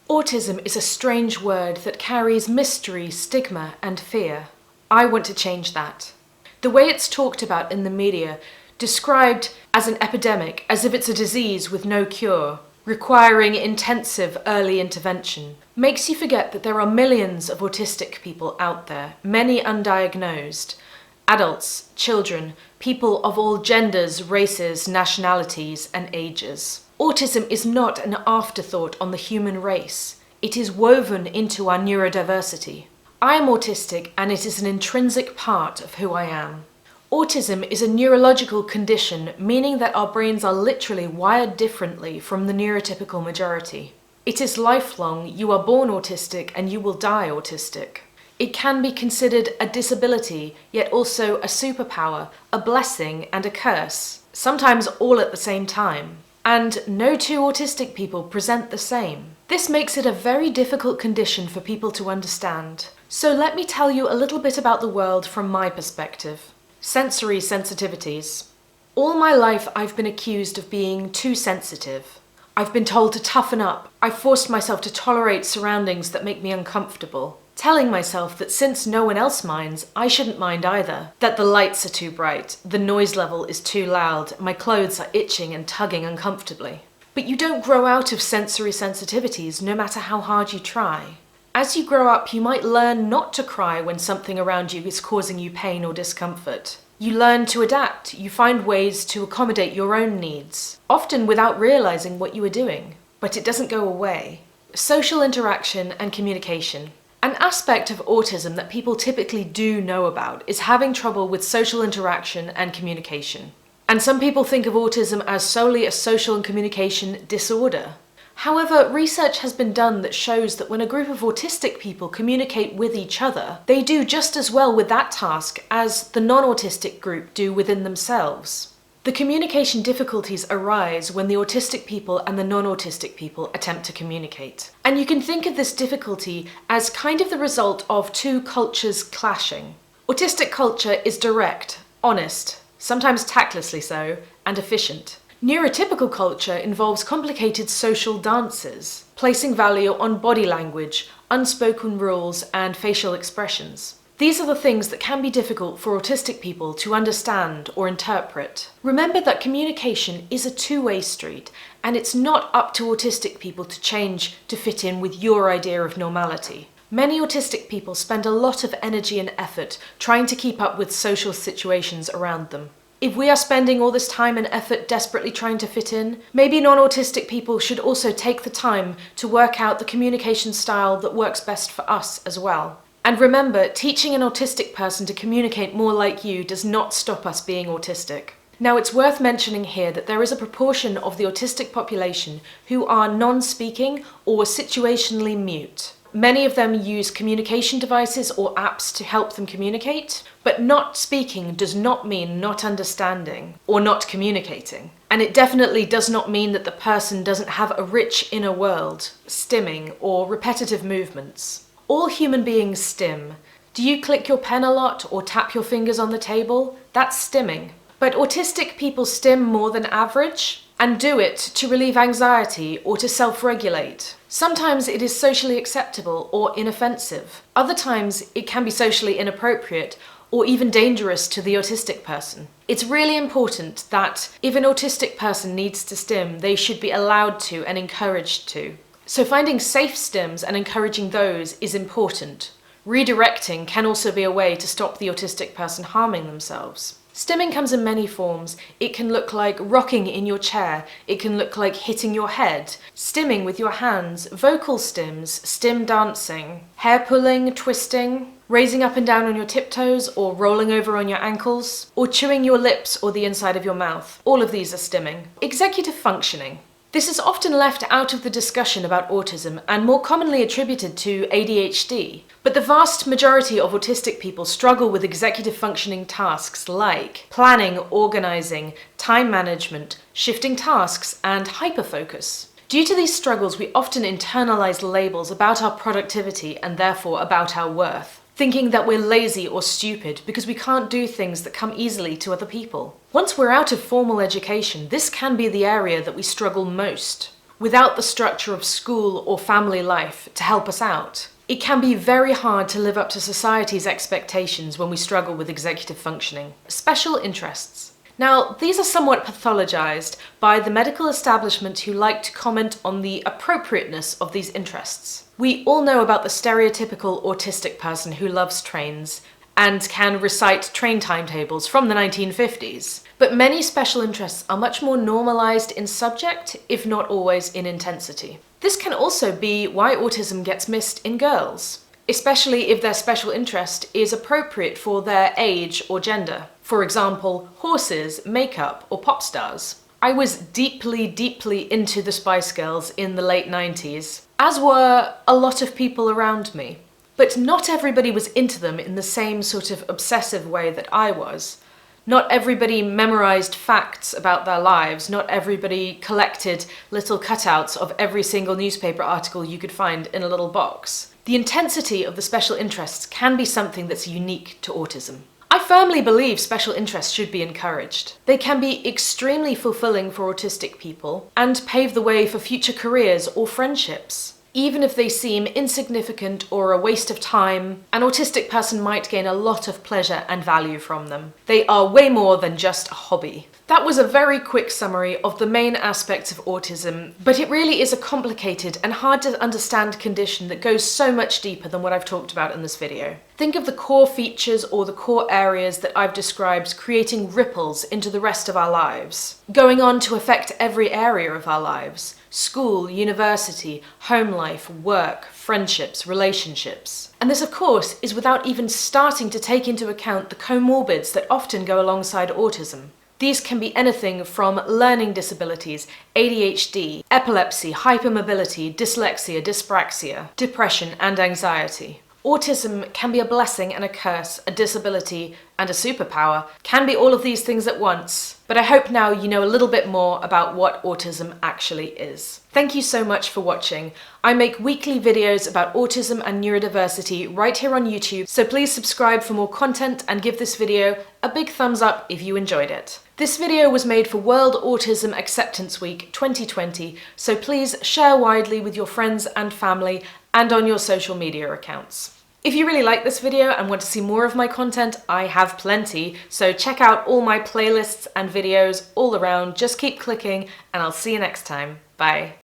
Autism is a strange word that carries mystery, stigma, and fear. I want to change that. The way it's talked about in the media, described as an epidemic, as if it's a disease with no cure, requiring intensive early intervention, makes you forget that there are millions of autistic people out there, many undiagnosed. Adults, children, people of all genders, races, nationalities, and ages. Autism is not an afterthought on the human race. It is woven into our neurodiversity. I am autistic, and it is an intrinsic part of who I am. Autism is a neurological condition, meaning that our brains are literally wired differently from the neurotypical majority. It is lifelong. You are born autistic and you will die autistic. It can be considered a disability, yet also a superpower, a blessing and a curse, sometimes all at the same time. And no two autistic people present the same. This makes it a very difficult condition for people to understand. So let me tell you a little bit about the world from my perspective. Sensory sensitivities. All my life I've been accused of being too sensitive. I've been told to toughen up. I've forced myself to tolerate surroundings that make me uncomfortable. Telling myself that since no one else minds, I shouldn't mind either. That the lights are too bright, the noise level is too loud, my clothes are itching and tugging uncomfortably. But you don't grow out of sensory sensitivities no matter how hard you try. As you grow up, you might learn not to cry when something around you is causing you pain or discomfort. You learn to adapt. You find ways to accommodate your own needs, often without realizing what you are doing. But it doesn't go away. Social interaction and communication. An aspect of autism that people typically do know about is having trouble with social interaction and communication. And some people think of autism as solely a social and communication disorder. However, research has been done that shows that when a group of autistic people communicate with each other, they do just as well with that task as the non-autistic group do within themselves. The communication difficulties arise when the autistic people and the non-autistic people attempt to communicate. And you can think of this difficulty as kind of the result of two cultures clashing. Autistic culture is direct, honest, sometimes tactlessly so, and efficient. Neurotypical culture involves complicated social dances, placing value on body language, unspoken rules, and facial expressions. These are the things that can be difficult for autistic people to understand or interpret. Remember that communication is a two-way street, and it's not up to autistic people to change to fit in with your idea of normality. Many autistic people spend a lot of energy and effort trying to keep up with social situations around them. If we are spending all this time and effort desperately trying to fit in, maybe non-autistic people should also take the time to work out the communication style that works best for us as well. And remember, teaching an autistic person to communicate more like you does not stop us being autistic. Now, it's worth mentioning here that there is a proportion of the autistic population who are non-speaking or situationally mute. Many of them use communication devices or apps to help them communicate, but not speaking does not mean not understanding or not communicating. And it definitely does not mean that the person doesn't have a rich inner world, stimming, or repetitive movements. All human beings stim. Do you click your pen a lot or tap your fingers on the table? That's stimming. But autistic people stim more than average and do it to relieve anxiety or to self-regulate. Sometimes it is socially acceptable or inoffensive. Other times it can be socially inappropriate or even dangerous to the autistic person. It's really important that if an autistic person needs to stim, they should be allowed to and encouraged to. So finding safe stims and encouraging those is important. Redirecting can also be a way to stop the autistic person harming themselves. Stimming comes in many forms. It can look like rocking in your chair. It can look like hitting your head, stimming with your hands, vocal stims, stim dancing, hair pulling, twisting, raising up and down on your tiptoes or rolling over on your ankles, or chewing your lips or the inside of your mouth. All of these are stimming. Executive functioning. This is often left out of the discussion about autism and more commonly attributed to ADHD. But the vast majority of autistic people struggle with executive functioning tasks like planning, organizing, time management, shifting tasks, and hyperfocus. Due to these struggles, we often internalize labels about our productivity and therefore about our worth, thinking that we're lazy or stupid because we can't do things that come easily to other people. Once we're out of formal education, this can be the area that we struggle most. without the structure of school or family life to help us out. It can be very hard to live up to society's expectations when we struggle with executive functioning. Special interests. Now, these are somewhat pathologized by the medical establishment who like to comment on the appropriateness of these interests. We all know about the stereotypical autistic person who loves trains and can recite train timetables from the 1950s. But many special interests are much more normalized in subject, if not always in intensity. This can also be why autism gets missed in girls, especially if their special interest is appropriate for their age or gender. For example, horses, makeup, or pop stars. I was deeply into the Spice Girls in the late 90s, as were a lot of people around me. But not everybody was into them in the same sort of obsessive way that I was. Not everybody memorized facts about their lives. Not everybody collected little cutouts of every single newspaper article you could find in a little box. The intensity of the special interests can be something that's unique to autism. I firmly believe special interests should be encouraged. They can be extremely fulfilling for autistic people and pave the way for future careers or friendships. Even if they seem insignificant or a waste of time, an autistic person might gain a lot of pleasure and value from them. They are way more than just a hobby. That was a very quick summary of the main aspects of autism, but it really is a complicated and hard to understand condition that goes so much deeper than what I've talked about in this video. Think of the core features or the core areas that I've described creating ripples into the rest of our lives, going on to affect every area of our lives. School, university, home life, work, friendships, relationships. And this, of course, is without even starting to take into account the comorbids that often go alongside autism. These can be anything from learning disabilities, ADHD, epilepsy, hypermobility, dyslexia, dyspraxia, depression, and anxiety. Autism can be a blessing and a curse, a disability and a superpower, can be all of these things at once. But I hope now you know a little bit more about what autism actually is. Thank you so much for watching. I make weekly videos about autism and neurodiversity right here on YouTube, so please subscribe for more content and give this video a big thumbs up if you enjoyed it. This video was made for World Autism Acceptance Week 2020, so please share widely with your friends and family and on your social media accounts. If you really like this video and want to see more of my content, I have plenty, so check out all my playlists and videos all around. Just keep clicking and I'll see you next time. Bye.